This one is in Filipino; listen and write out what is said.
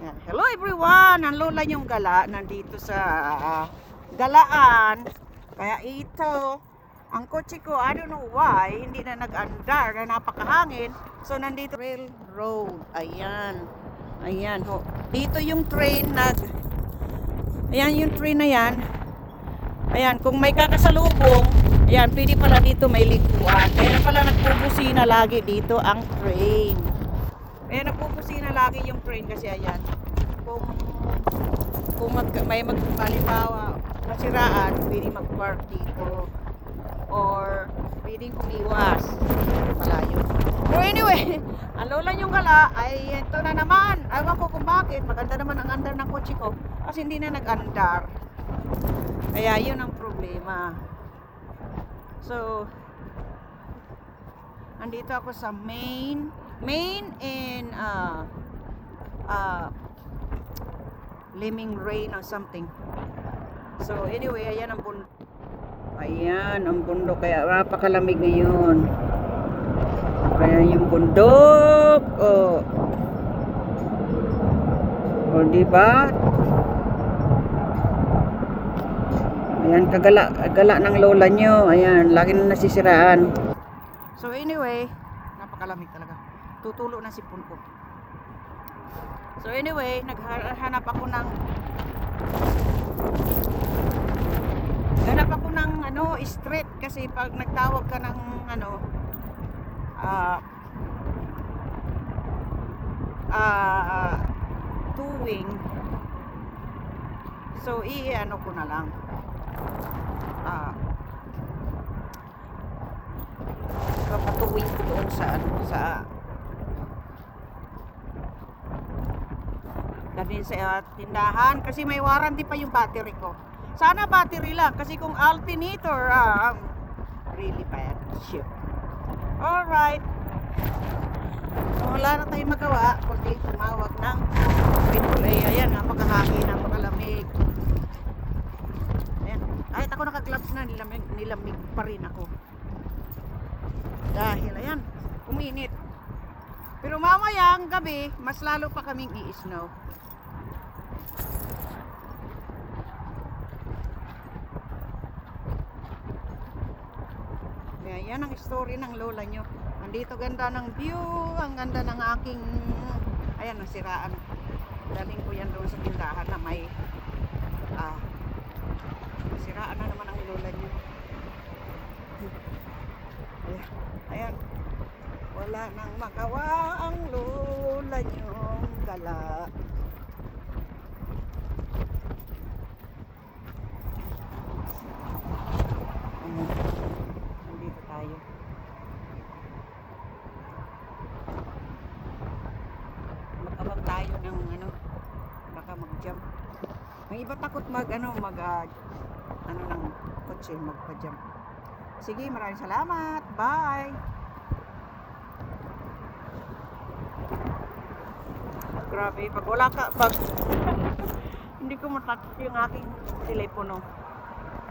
Yan. Hello everyone! Ang lola niyong gala nandito sa galaan. Kaya ito, ang kotse ko, I don't know why, hindi na nag-andar na napakahangin. So nandito railroad. Ayan. Ayan ho. Dito yung train ayan yung train na yan. Ayan, kung may kakasalubong, ayan, pwede pala dito may likuan. Kaya pala nagpupusina lagi dito ang train. Kaya nagpupusina lagi yung train kasi ayan. Kung may magpalibawa nasiraan, pwede mag-park dito. Or pwedeng umiwas. Malayo. So anyway, ang lola niyong gala ay ito na naman. Ewan ko kung bakit. Maganda naman ang andar ng kotse ko. Kasi hindi na nag-andar. Kaya yun ang problema. So, andito ako sa main and Liming Rain or something. So anyway, ayan ang bundok. Ayan ang bundok, kaya napakalamig ngayon. Kaya yung bundok, diba? Ayan, kagala ng lola nyo. Ayan, lagi na nasisiraan. So anyway, napakalamig talaga. Tutulo na si Punko. So anyway, naghanap ako ng street kasi pag nagtawag ka ng tuwing, so i-ano ko na lang papatuwing ko doon sa tindahan kasi may warranty pa yung battery ko. Sana battery lang kasi kung alternator, really bad shit. Alright. So, wala na tayong magawa kundi tumawag ng AAA. Ayan, napakahangin, napakalamig. Ayan. Kahit ako naka-gloves na, nilamig pa rin ako. Dahil, ayan, uminit. Pero mamaya ang gabi, mas lalo pa kaming i-snow. Yan ang story ng lola nyo. Nandito ganda ng view, ang ganda ng aking, ayan, nasiraan. Daling ko yan doon sa tindahan na may nasiraan na naman ang lola nyo. Ayan, wala nang magawa ang lola nyong gala. Mag-abang tayo ng baka mag-jump. Ang iba takot ng kotse, magpa-jump. Sige, maraming salamat. Bye. Grabe, pag wala ka, hindi ko matakot yung aking telepono.